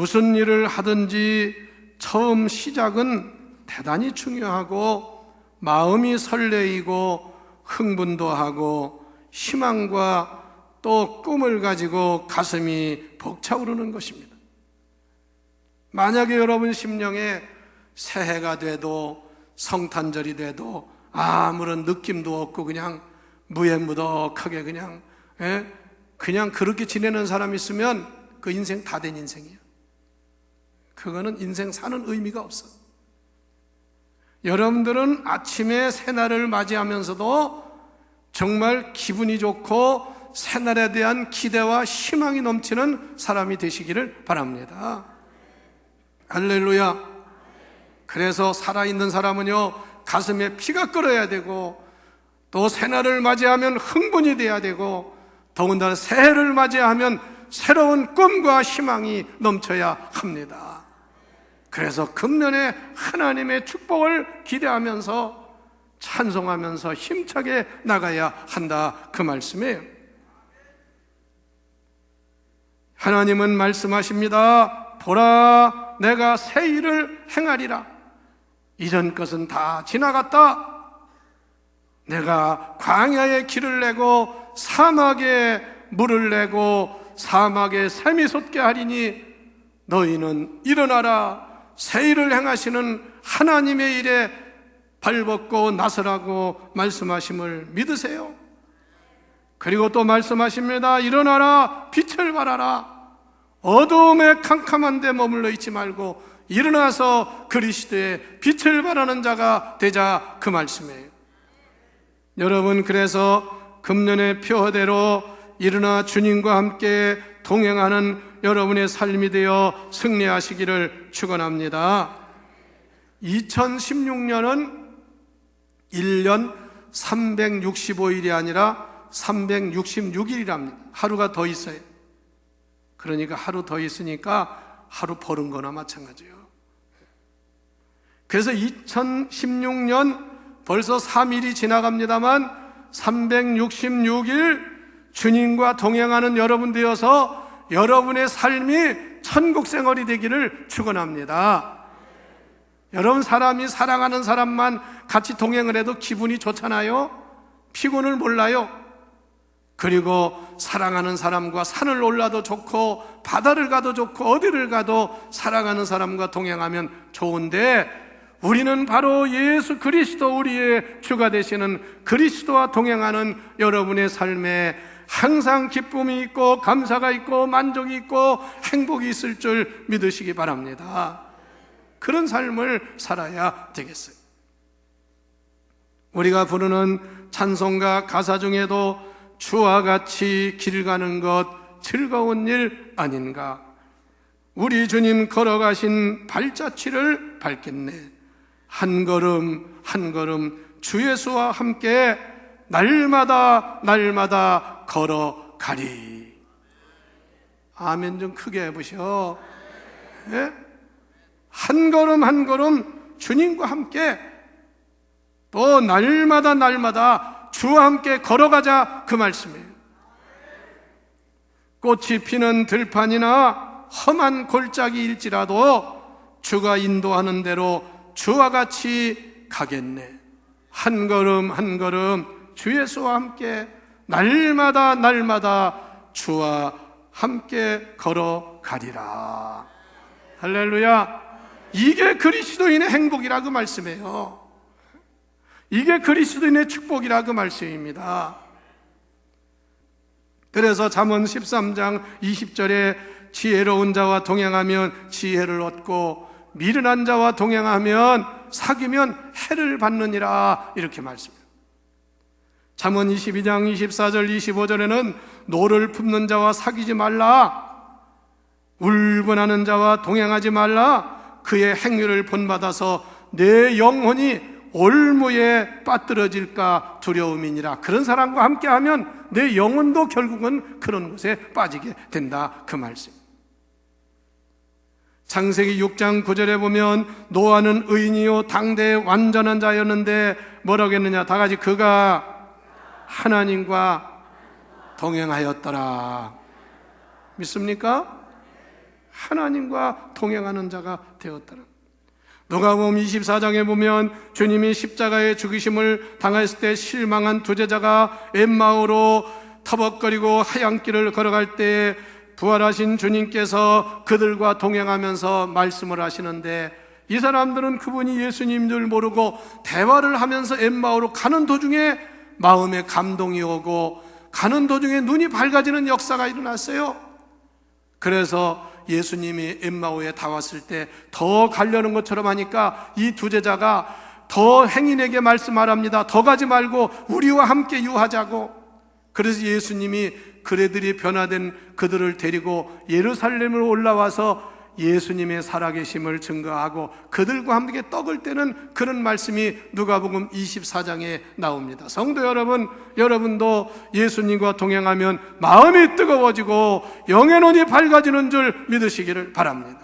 무슨 일을 하든지 처음 시작은 대단히 중요하고 마음이 설레이고 흥분도 하고 희망과 또 꿈을 가지고 가슴이 벅차오르는 것입니다. 만약에 여러분 심령에 새해가 돼도 성탄절이 돼도 아무런 느낌도 없고 그냥 무해무덕하게 그냥 그렇게 지내는 사람이 있으면 그 인생 다 된 인생이에요. 그거는 인생 사는 의미가 없어. 여러분들은 아침에 새날을 맞이하면서도 정말 기분이 좋고 새날에 대한 기대와 희망이 넘치는 사람이 되시기를 바랍니다. 할렐루야. 그래서 살아있는 사람은요, 가슴에 피가 끓어야 되고 또 새날을 맞이하면 흥분이 돼야 되고 더군다나 새해를 맞이하면 새로운 꿈과 희망이 넘쳐야 합니다. 그래서 금년에 하나님의 축복을 기대하면서 찬송하면서 힘차게 나가야 한다, 그 말씀이에요. 하나님은 말씀하십니다. 보라, 내가 새 일을 행하리라. 이전 것은 다 지나갔다. 내가 광야에 길을 내고 사막에 물을 내고 사막에 샘이 솟게 하리니 너희는 일어나라. 새 일을 행하시는 하나님의 일에 발벗고 나서라고 말씀하심을 믿으세요. 그리고 또 말씀하십니다. 일어나라, 빛을 발하라. 어두움의 캄캄한 데 머물러 있지 말고 일어나서 그리스도의 빛을 발하는 자가 되자, 그 말씀이에요. 여러분, 그래서 금년의 표어대로 일어나 주님과 함께 동행하는 여러분의 삶이 되어 승리하시기를 축원합니다. 2016년은 1년 365일이 아니라 366일이랍니다. 하루가 더 있어요. 그러니까 하루 더 있으니까 하루 버는 거나 마찬가지예요. 그래서 2016년 벌써 3일이 지나갑니다만 366일 주님과 동행하는 여러분 되어서 여러분의 삶이 천국 생활이 되기를 축원합니다. 여러분, 사람이 사랑하는 사람만 같이 동행을 해도 기분이 좋잖아요. 피곤을 몰라요. 그리고 사랑하는 사람과 산을 올라도 좋고 바다를 가도 좋고 어디를 가도 사랑하는 사람과 동행하면 좋은데, 우리는 바로 예수 그리스도, 우리의 주가 되시는 그리스도와 동행하는 여러분의 삶에 항상 기쁨이 있고 감사가 있고 만족이 있고 행복이 있을 줄 믿으시기 바랍니다. 그런 삶을 살아야 되겠어요. 우리가 부르는 찬송가 가사 중에도 주와 같이 길 가는 것 즐거운 일 아닌가, 우리 주님 걸어가신 발자취를 밟겠네, 한 걸음 한 걸음 주 예수와 함께 날마다 날마다 걸어가리. 아멘 좀 크게 해보셔. 네? 한 걸음 한 걸음 주님과 함께 또 날마다 날마다 주와 함께 걸어가자, 그 말씀이에요. 꽃이 피는 들판이나 험한 골짜기일지라도 주가 인도하는 대로 주와 같이 가겠네. 한 걸음 한 걸음 주 예수와 함께 날마다 날마다 주와 함께 걸어가리라. 할렐루야. 이게 그리스도인의 행복이라고 말씀해요. 이게 그리스도인의 축복이라고 말씀입니다. 그래서 잠언 13장 20절에 지혜로운 자와 동행하면 지혜를 얻고 미련한 자와 동행하면 사귀면 해를 받느니라, 이렇게 말씀해요. 잠언 22장 24절 25절에는 노를 품는 자와 사귀지 말라, 울분하는 자와 동행하지 말라, 그의 행위를 본받아서 내 영혼이 올무에 빠뜨려질까 두려움이니라. 그런 사람과 함께하면 내 영혼도 결국은 그런 곳에 빠지게 된다, 그 말씀. 창세기 6장 9절에 보면 노아는 의인이요 당대의 완전한 자였는데 뭐라고 했느냐, 다 같이 그가 하나님과 동행하였더라. 믿습니까? 하나님과 동행하는 자가 되었더라. 누가복음 24장에 보면 주님이 십자가의 죽으심을 당했을 때 실망한 두 제자가 엠마오로 터벅거리고 하얀 길을 걸어갈 때 부활하신 주님께서 그들과 동행하면서 말씀을 하시는데, 이 사람들은 그분이 예수님인 줄 모르고 대화를 하면서 엠마오로 가는 도중에 마음에 감동이 오고 가는 도중에 눈이 밝아지는 역사가 일어났어요. 그래서 예수님이 엠마오에 다 왔을 때 더 가려는 것처럼 하니까 이 두 제자가 더 행인에게 말씀하랍니다. 더 가지 말고 우리와 함께 유하자고. 그래서 예수님이 그들이 변화된 그들을 데리고 예루살렘으로 올라와서 예수님의 살아계심을 증거하고 그들과 함께 떡을 떼는 그런 말씀이 누가복음 24장에 나옵니다. 성도 여러분, 여러분도 예수님과 동행하면 마음이 뜨거워지고 영의 눈이 밝아지는 줄 믿으시기를 바랍니다.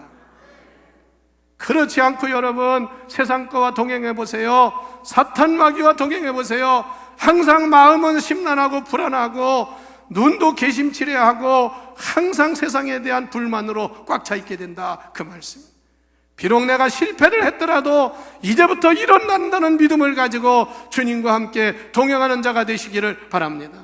그렇지 않고 여러분, 세상 거와 동행해 보세요. 사탄 마귀와 동행해 보세요. 항상 마음은 심란하고 불안하고 눈도 개심치레하고 항상 세상에 대한 불만으로 꽉 차 있게 된다, 그 말씀. 비록 내가 실패를 했더라도 이제부터 일어난다는 믿음을 가지고 주님과 함께 동행하는 자가 되시기를 바랍니다.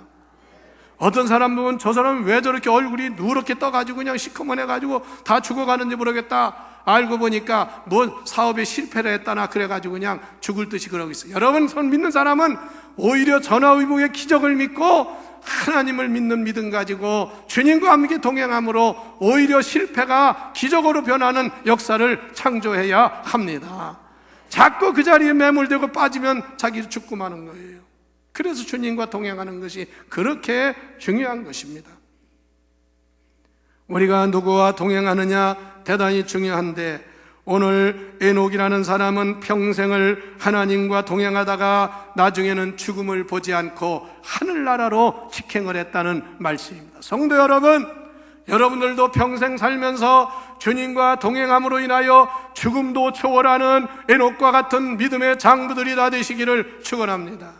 어떤 사람 보면 저 사람은 왜 저렇게 얼굴이 누렇게 떠가지고 그냥 시커먼해가지고 다 죽어가는지 모르겠다. 알고 보니까 뭐 사업에 실패를 했다나 그래가지고 그냥 죽을 듯이 그러고 있어요. 여러분, 손 믿는 사람은 오히려 전화위복의 기적을 믿고 하나님을 믿는 믿음 가지고 주님과 함께 동행함으로 오히려 실패가 기적으로 변하는 역사를 창조해야 합니다. 자꾸 그 자리에 매몰되고 빠지면 자기 죽고 마는 거예요. 그래서 주님과 동행하는 것이 그렇게 중요한 것입니다. 우리가 누구와 동행하느냐 대단히 중요한데, 오늘 에녹이라는 사람은 평생을 하나님과 동행하다가 나중에는 죽음을 보지 않고 하늘나라로 직행을 했다는 말씀입니다. 성도 여러분, 여러분들도 평생 살면서 주님과 동행함으로 인하여 죽음도 초월하는 에녹과 같은 믿음의 장부들이 다 되시기를 축원합니다.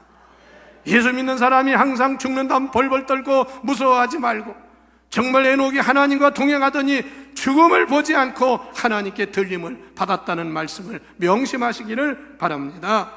예수 믿는 사람이 항상 죽는다면 벌벌 떨고 무서워하지 말고, 정말 에녹이 하나님과 동행하더니 죽음을 보지 않고 하나님께 들림을 받았다는 말씀을 명심하시기를 바랍니다.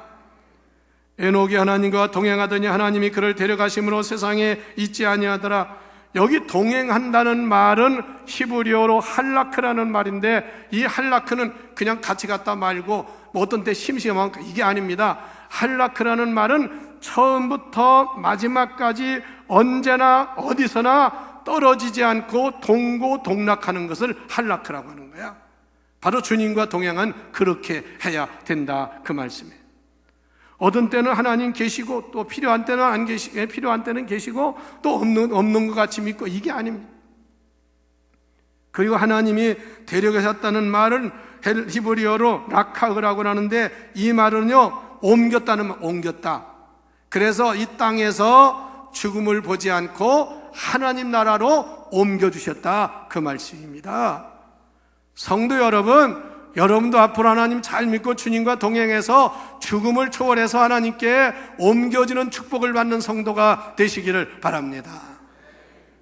에녹이 하나님과 동행하더니 하나님이 그를 데려가심으로 세상에 있지 아니하더라. 여기 동행한다는 말은 히브리어로 할라크라는 말인데, 이 할라크는 그냥 같이 갔다 말고 뭐 어떤 때 심심하면 이게 아닙니다. 할라크라는 말은 처음부터 마지막까지 언제나 어디서나 떨어지지 않고 동고동락하는 것을 할라크라고 하는 거야. 바로 주님과 동행은 그렇게 해야 된다, 그 말씀이에요. 어떤 때는 하나님 계시고 또 필요한 때는 안 계시고, 필요한 때는 계시고 또 없는 것 같이 믿고, 이게 아닙니다. 그리고 하나님이 데려가셨다는 말은 히브리어로 라카흐라고 하는데, 이 말은요 옮겼다는 말, 옮겼다. 그래서 이 땅에서 죽음을 보지 않고 하나님 나라로 옮겨주셨다, 그 말씀입니다. 성도 여러분, 여러분도 앞으로 하나님 잘 믿고 주님과 동행해서 죽음을 초월해서 하나님께 옮겨지는 축복을 받는 성도가 되시기를 바랍니다.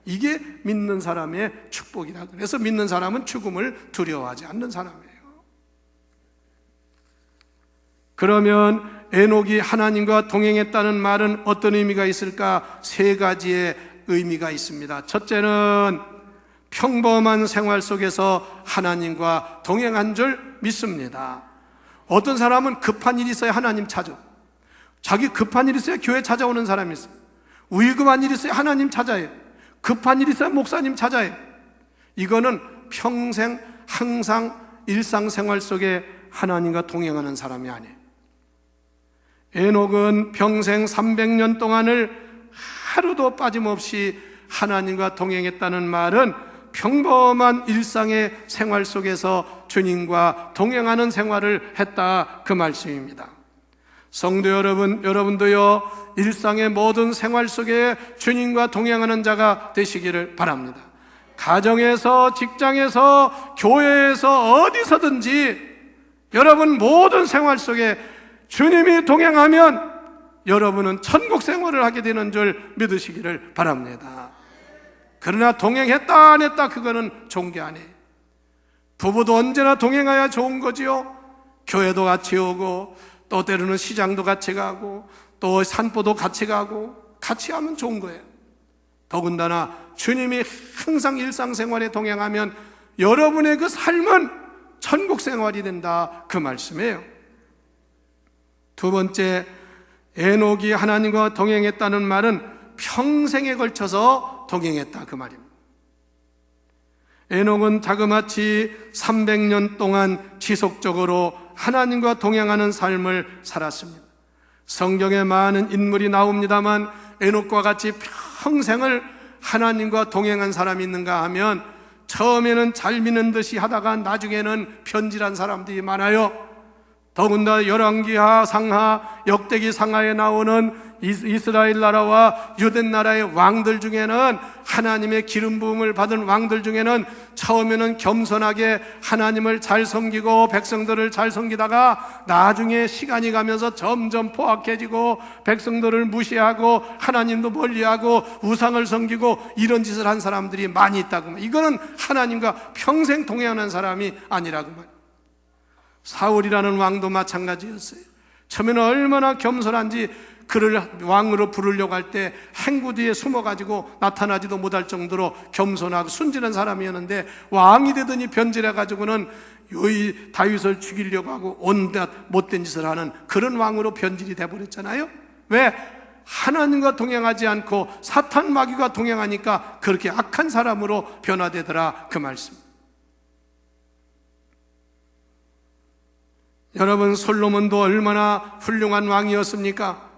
이게 믿는 사람의 축복이라. 그래서 믿는 사람은 죽음을 두려워하지 않는 사람이에요. 그러면 에녹이 하나님과 동행했다는 말은 어떤 의미가 있을까? 세 가지의 의미가 있습니다. 첫째는 평범한 생활 속에서 하나님과 동행한 줄 믿습니다. 어떤 사람은 급한 일이 있어야 하나님 찾아. 자기 급한 일이 있어야 교회 찾아오는 사람이 있어요. 위급한 일이 있어야 하나님 찾아요. 급한 일이 있어야 목사님 찾아요. 이거는 평생 항상 일상생활 속에 하나님과 동행하는 사람이 아니에요. 에녹은 평생 300년 동안을 하루도 빠짐없이 하나님과 동행했다는 말은 평범한 일상의 생활 속에서 주님과 동행하는 생활을 했다, 그 말씀입니다. 성도 여러분, 여러분도요 일상의 모든 생활 속에 주님과 동행하는 자가 되시기를 바랍니다. 가정에서, 직장에서, 교회에서, 어디서든지 여러분 모든 생활 속에 주님이 동행하면 여러분은 천국 생활을 하게 되는 줄 믿으시기를 바랍니다. 그러나 동행했다 안 했다 그거는 종교 아니에요. 부부도 언제나 동행해야 좋은 거지요. 교회도 같이 오고 또 때로는 시장도 같이 가고 또 산보도 같이 가고 같이 하면 좋은 거예요. 더군다나 주님이 항상 일상생활에 동행하면 여러분의 그 삶은 천국 생활이 된다, 그 말씀이에요. 두 번째, 에녹이 하나님과 동행했다는 말은 평생에 걸쳐서 동행했다, 그 말입니다. 에녹은 자그마치 300년 동안 지속적으로 하나님과 동행하는 삶을 살았습니다. 성경에 많은 인물이 나옵니다만 에녹과 같이 평생을 하나님과 동행한 사람이 있는가 하면 처음에는 잘 믿는 듯이 하다가 나중에는 변질한 사람들이 많아요. 더군다나 열왕기하, 상하, 역대기 상하에 나오는 이스라엘 나라와 유대 나라의 왕들 중에는, 하나님의 기름 부음을 받은 왕들 중에는 처음에는 겸손하게 하나님을 잘 섬기고 백성들을 잘 섬기다가 나중에 시간이 가면서 점점 포악해지고 백성들을 무시하고 하나님도 멀리하고 우상을 섬기고 이런 짓을 한 사람들이 많이 있다고. 이거는 하나님과 평생 동행하는 사람이 아니라고 말이에요. 사울이라는 왕도 마찬가지였어요. 처음에는 얼마나 겸손한지 그를 왕으로 부르려고 할 때 행구 뒤에 숨어가지고 나타나지도 못할 정도로 겸손하고 순진한 사람이었는데 왕이 되더니 변질해가지고는 이 다윗을 죽이려고 하고 온갖 못된 짓을 하는 그런 왕으로 변질이 돼버렸잖아요. 왜? 하나님과 동행하지 않고 사탄 마귀가 동행하니까 그렇게 악한 사람으로 변화되더라, 그 말씀. 여러분, 솔로몬도 얼마나 훌륭한 왕이었습니까?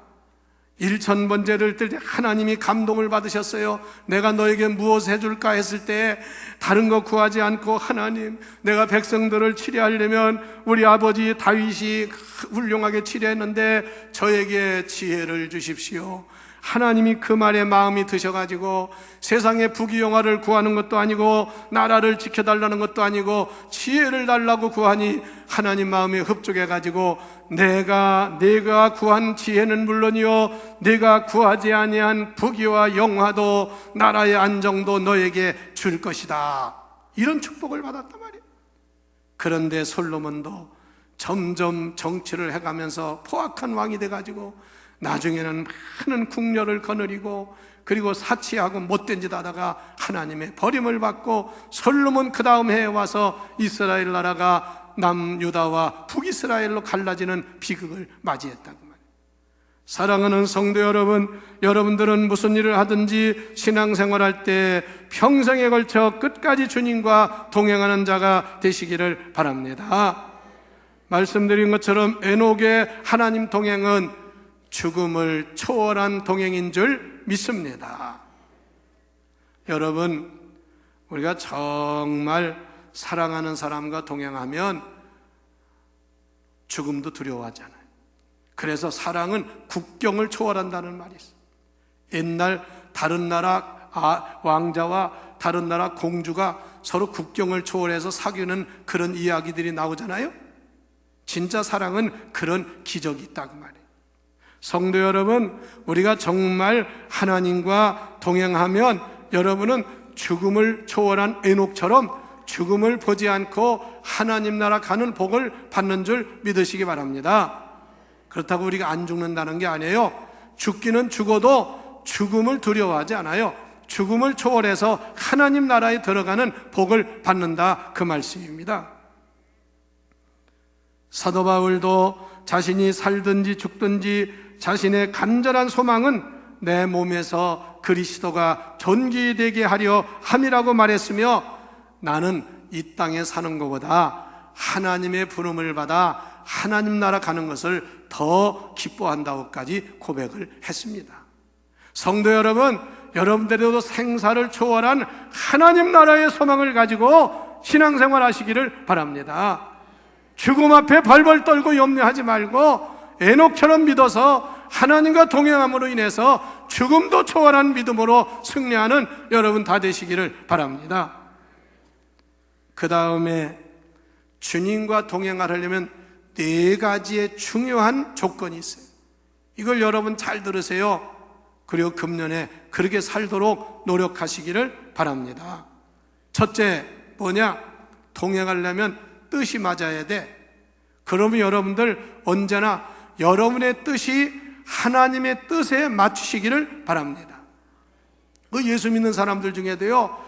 1000번제를 뜰 때 하나님이 감동을 받으셨어요. 내가 너에게 무엇을 해줄까 했을 때 다른 거 구하지 않고, 하나님, 내가 백성들을 치료하려면 우리 아버지 다윗이 훌륭하게 치료했는데 저에게 지혜를 주십시오. 하나님이 그 말에 마음이 드셔가지고 세상에 부귀영화를 구하는 것도 아니고 나라를 지켜달라는 것도 아니고 지혜를 달라고 구하니 하나님 마음에 흡족해가지고 내가 구한 지혜는 물론이요 내가 구하지 아니한 부귀와 영화도 나라의 안정도 너에게 줄 것이다, 이런 축복을 받았단 말이에요. 그런데 솔로몬도 점점 정치를 해가면서 포악한 왕이 돼가지고 나중에는 많은 국녀를 거느리고 그리고 사치하고 못된 짓 하다가 하나님의 버림을 받고 솔로몬 그 다음 해에 와서 이스라엘 나라가 남유다와 북이스라엘로 갈라지는 비극을 맞이했다고 말이에요. 사랑하는 성도 여러분, 여러분들은 무슨 일을 하든지 신앙생활할 때 평생에 걸쳐 끝까지 주님과 동행하는 자가 되시기를 바랍니다. 말씀드린 것처럼 에녹의 하나님 동행은 죽음을 초월한 동행인 줄 믿습니다. 여러분, 우리가 정말 사랑하는 사람과 동행하면 죽음도 두려워하잖아요. 그래서 사랑은 국경을 초월한다는 말이 있어요. 옛날 다른 나라 왕자와 다른 나라 공주가 서로 국경을 초월해서 사귀는 그런 이야기들이 나오잖아요. 진짜 사랑은 그런 기적이 있다고 말이에요. 성도 여러분, 우리가 정말 하나님과 동행하면 여러분은 죽음을 초월한 에녹처럼 죽음을 보지 않고 하나님 나라 가는 복을 받는 줄 믿으시기 바랍니다. 그렇다고 우리가 안 죽는다는 게 아니에요. 죽기는 죽어도 죽음을 두려워하지 않아요. 죽음을 초월해서 하나님 나라에 들어가는 복을 받는다, 그 말씀입니다. 사도 바울도 자신이 살든지 죽든지 자신의 간절한 소망은 내 몸에서 그리스도가 존귀되게 하려 함이라고 말했으며 나는 이 땅에 사는 것보다 하나님의 부름을 받아 하나님 나라 가는 것을 더 기뻐한다고까지 고백을 했습니다. 성도 여러분, 여러분들도 생사를 초월한 하나님 나라의 소망을 가지고 신앙생활 하시기를 바랍니다. 죽음 앞에 벌벌 떨고 염려하지 말고 에녹처럼 믿어서 하나님과 동행함으로 인해서 죽음도 초월한 믿음으로 승리하는 여러분 다 되시기를 바랍니다. 그 다음에 주님과 동행하려면 4가지의 중요한 조건이 있어요. 이걸 여러분 잘 들으세요. 그리고 금년에 그렇게 살도록 노력하시기를 바랍니다. 첫째, 뭐냐? 동행하려면 뜻이 맞아야 돼. 그러면 여러분들 언제나 여러분의 뜻이 하나님의 뜻에 맞추시기를 바랍니다. 그 예수 믿는 사람들 중에도요,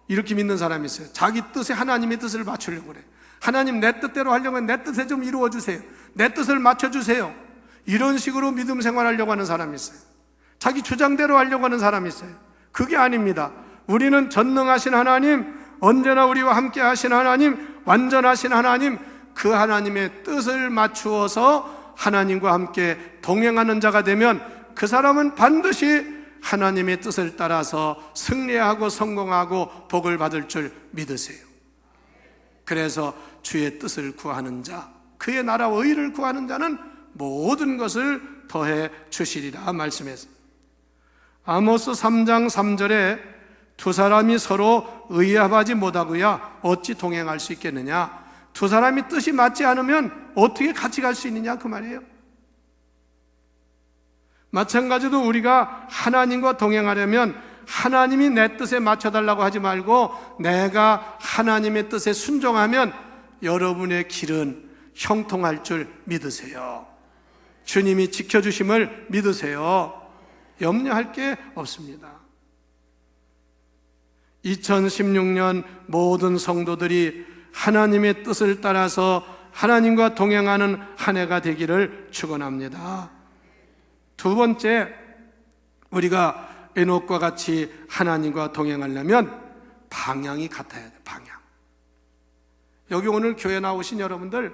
이렇게 믿는 사람이 있어요. 자기 뜻에 하나님의 뜻을 맞추려고 그래. 하나님, 내 뜻대로 하려면 내 뜻에 좀 이루어주세요. 내 뜻을 맞춰주세요. 이런 식으로 믿음 생활하려고 하는 사람이 있어요. 자기 주장대로 하려고 하는 사람이 있어요. 그게 아닙니다. 우리는 전능하신 하나님, 언제나 우리와 함께 하신 하나님, 완전하신 하나님, 그 하나님의 뜻을 맞추어서 하나님과 함께 동행하는 자가 되면 그 사람은 반드시 하나님의 뜻을 따라서 승리하고 성공하고 복을 받을 줄 믿으세요. 그래서 주의 뜻을 구하는 자, 그의 나라와 의를 구하는 자는 모든 것을 더해 주시리라 말씀했습니다. 아모스 3장 3절에 두 사람이 서로 의합하지 못하고야 어찌 동행할 수 있겠느냐. 두 사람이 뜻이 맞지 않으면 어떻게 같이 갈 수 있느냐 그 말이에요. 마찬가지로 우리가 하나님과 동행하려면 하나님이 내 뜻에 맞춰달라고 하지 말고 내가 하나님의 뜻에 순종하면 여러분의 길은 형통할 줄 믿으세요. 주님이 지켜주심을 믿으세요. 염려할 게 없습니다. 2016년 모든 성도들이 하나님의 뜻을 따라서 하나님과 동행하는 한 해가 되기를 축원합니다. 두 번째, 우리가 에녹과 같이 하나님과 동행하려면 방향이 같아야 돼요. 방향. 여기 오늘 교회 나오신 여러분들,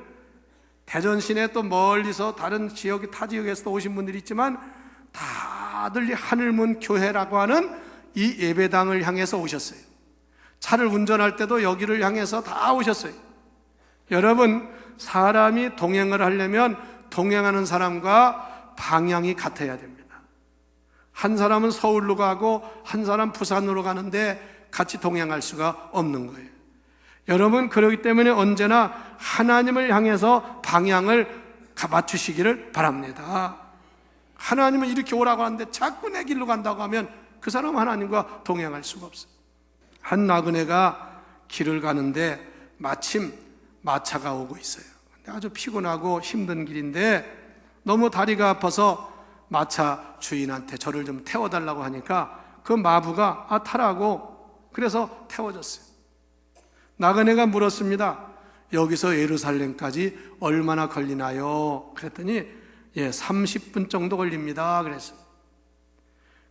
대전 시내 또 멀리서 다른 지역이 타 지역에서 오신 분들이 있지만 다들 이 하늘문 교회라고 하는 이 예배당을 향해서 오셨어요. 차를 운전할 때도 여기를 향해서 다 오셨어요. 여러분, 사람이 동행을 하려면 동행하는 사람과 방향이 같아야 됩니다. 한 사람은 서울로 가고 한 사람 부산으로 가는데 같이 동행할 수가 없는 거예요. 여러분, 그렇기 때문에 언제나 하나님을 향해서 방향을 맞추시기를 바랍니다. 하나님은 이렇게 오라고 하는데 자꾸 내 길로 간다고 하면 그 사람은 하나님과 동행할 수가 없어요. 한 나그네가 길을 가는데 마침 마차가 오고 있어요. 아주 피곤하고 힘든 길인데 너무 다리가 아파서 마차 주인한테 저를 좀 태워달라고 하니까 그 마부가 타라고 그래서 태워줬어요. 나그네가 물었습니다. 여기서 예루살렘까지 얼마나 걸리나요? 그랬더니 30분 정도 걸립니다. 그랬어요.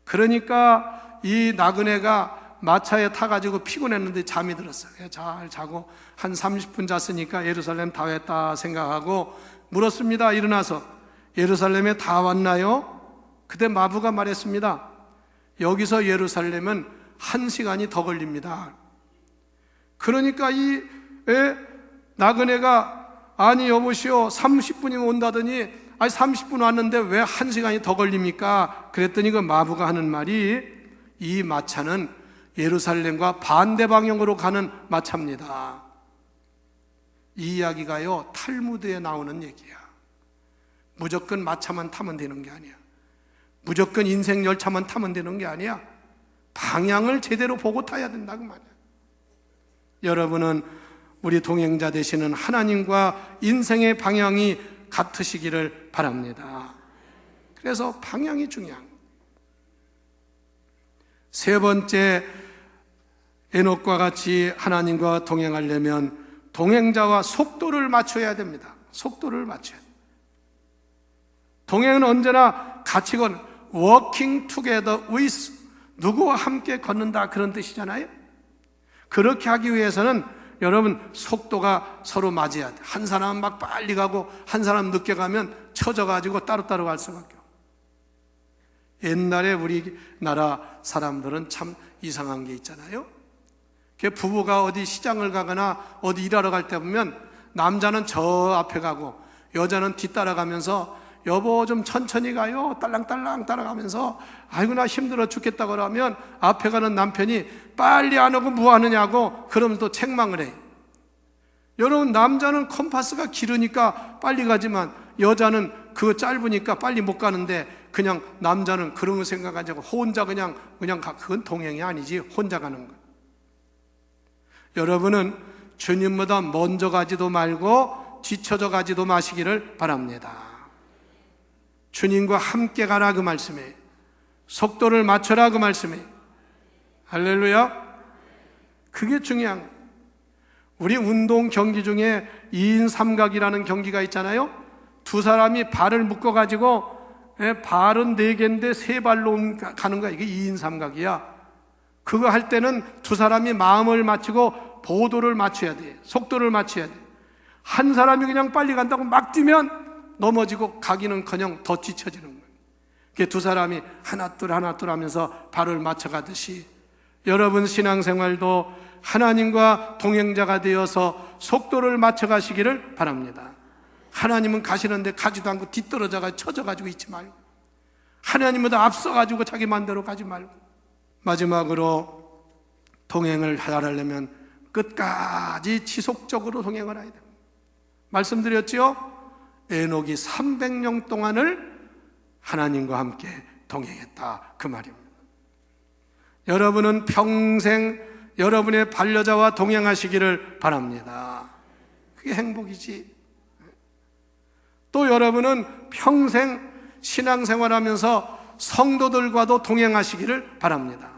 그러니까 이 나그네가 마차에 타가지고 피곤했는데 잠이 들었어요. 잘 자고 한 30분 잤으니까 예루살렘 다 왔다 생각하고 물었습니다. 일어나서 예루살렘에 다 왔나요? 그때 마부가 말했습니다. 여기서 예루살렘은 1시간이 더 걸립니다. 그러니까 이 나그네가 아니 여보시오 30분이면 온다더니 아니 30분 왔는데 왜 1시간이 더 걸립니까? 그랬더니 그 마부가 하는 말이 이 마차는 예루살렘과 반대 방향으로 가는 마차입니다. 이 이야기가요 탈무드에 나오는 얘기야. 무조건 마차만 타면 되는 게 아니야. 무조건 인생 열차만 타면 되는 게 아니야. 방향을 제대로 보고 타야 된다고 말이야. 여러분은 우리 동행자 되시는 하나님과 인생의 방향이 같으시기를 바랍니다. 그래서 방향이 중요한. 세 번째, 에녹과 같이 하나님과 동행하려면 동행자와 속도를 맞춰야 됩니다. 속도를 맞춰야 돼요. 동행은 언제나 같이 걷는 walking together with, 누구와 함께 걷는다 그런 뜻이잖아요. 그렇게 하기 위해서는 여러분 속도가 서로 맞아야 돼. 한 사람은 막 빨리 가고 한 사람 늦게 가면 처져가지고 따로따로 갈 수밖에 없어요. 옛날에 우리나라 사람들은 참 이상한 게 있잖아요. 부부가 어디 시장을 가거나 어디 일하러 갈 때 보면 남자는 저 앞에 가고 여자는 뒤따라가면서 여보 좀 천천히 가요 딸랑딸랑 따라가면서 아이고 나 힘들어 죽겠다 그러면 앞에 가는 남편이 빨리 안 오고 뭐 하느냐고 그러면 또 책망을 해요. 여러분, 남자는 컴파스가 길으니까 빨리 가지만 여자는 그거 짧으니까 빨리 못 가는데 그냥 남자는 그런 거 생각하지 않고 혼자 그냥 가. 그건 동행이 아니지. 혼자 가는 거. 여러분은 주님보다 먼저 가지도 말고 뒤쳐져 가지도 마시기를 바랍니다. 주님과 함께 가라 그 말씀에, 속도를 맞춰라 그 말씀에. 할렐루야. 그게 중요한 거예요. 우리 운동 경기 중에 2인 삼각이라는 경기가 있잖아요. 두 사람이 발을 묶어 가지고 발은 4개인데 3발로 가는 거야. 이게 2인 삼각이야. 그거 할 때는 두 사람이 마음을 맞추고 보도를 맞춰야 돼. 속도를 맞춰야 돼. 한 사람이 그냥 빨리 간다고 막 뛰면 넘어지고 가기는커녕 더 뒤처지는 거예요. 그게 두 사람이 하나 둘 하면서 발을 맞춰가듯이 여러분 신앙생활도 하나님과 동행자가 되어서 속도를 맞춰가시기를 바랍니다. 하나님은 가시는데 가지도 않고 뒤떨어져가지고 쳐져가지고 있지 말고, 하나님보다 앞서가지고 자기 마음대로 가지 말고, 마지막으로 동행을 하려면 끝까지 지속적으로 동행을 해야 됩니다. 말씀드렸죠? 에녹이 300년 동안을 하나님과 함께 동행했다 그 말입니다. 여러분은 평생 여러분의 반려자와 동행하시기를 바랍니다. 그게 행복이지. 또 여러분은 평생 신앙생활하면서 성도들과도 동행하시기를 바랍니다.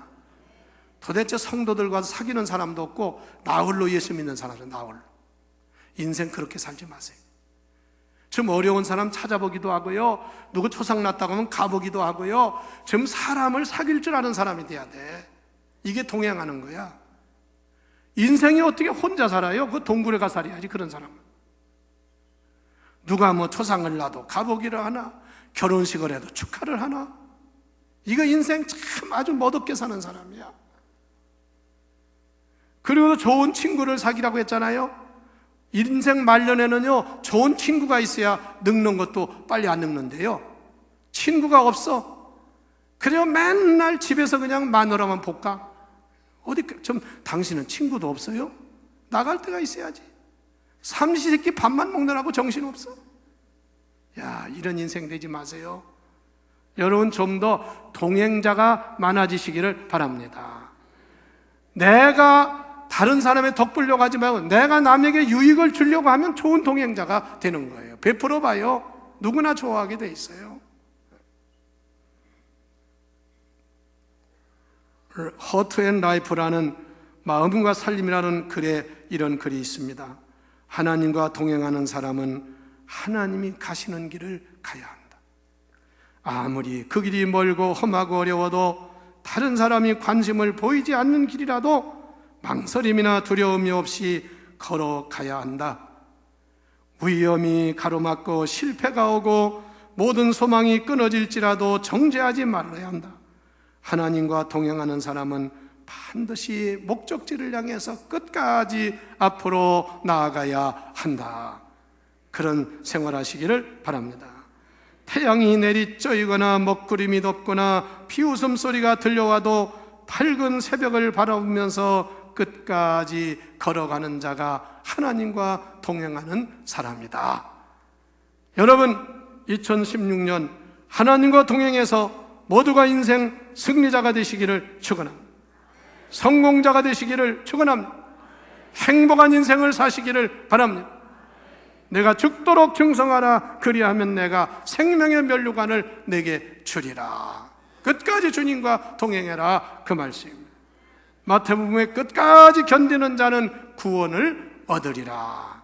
도대체 성도들과 사귀는 사람도 없고 나홀로 예수 믿는 사람은 나홀로. 인생 그렇게 살지 마세요. 좀 어려운 사람 찾아보기도 하고요, 누구 초상 났다고 하면 가보기도 하고요, 좀 사람을 사귈 줄 아는 사람이 돼야 돼. 이게 동행하는 거야. 인생이 어떻게 혼자 살아요? 그 동굴에 가 살아야지. 그런 사람은 누가 뭐 초상을 놔도 가보기를 하나, 결혼식을 해도 축하를 하나. 이거 인생 참 아주 멋없게 사는 사람이야. 그리고 좋은 친구를 사귀라고 했잖아요. 인생 말년에는요, 좋은 친구가 있어야 늙는 것도 빨리 안 늙는데요, 친구가 없어. 그래요, 맨날 집에서 그냥 마누라만 볶아. 어디 좀 당신은 친구도 없어요? 나갈 때가 있어야지. 삼시세끼 밥만 먹느라고 정신없어. 야, 이런 인생 되지 마세요. 여러분 좀 더 동행자가 많아지시기를 바랍니다. 내가 다른 사람의 덕 보려고 하지 말고 내가 남에게 유익을 주려고 하면 좋은 동행자가 되는 거예요. 베풀어 봐요. 누구나 좋아하게 돼 있어요. 허트 앤 라이프라는 마음과 살림이라는 글에 이런 글이 있습니다. 하나님과 동행하는 사람은 하나님이 가시는 길을 가야 한다. 아무리 그 길이 멀고 험하고 어려워도 다른 사람이 관심을 보이지 않는 길이라도 망설임이나 두려움이 없이 걸어가야 한다. 위험이 가로막고 실패가 오고 모든 소망이 끊어질지라도 정죄하지 말아야 한다. 하나님과 동행하는 사람은 반드시 목적지를 향해서 끝까지 앞으로 나아가야 한다. 그런 생활하시기를 바랍니다. 태양이 내리쬐거나 먹구름이 덮거나 비웃음 소리가 들려와도 밝은 새벽을 바라보면서 끝까지 걸어가는 자가 하나님과 동행하는 사람이다. 여러분, 2016년 하나님과 동행해서 모두가 인생 승리자가 되시기를 축원합니다. 성공자가 되시기를 축원합니다. 행복한 인생을 사시기를 바랍니다. 내가 죽도록 충성하라, 그리하면 내가 생명의 면류관을 내게 주리라. 끝까지 주님과 동행해라 그 말씀입니다. 마태복음의 끝까지 견디는 자는 구원을 얻으리라.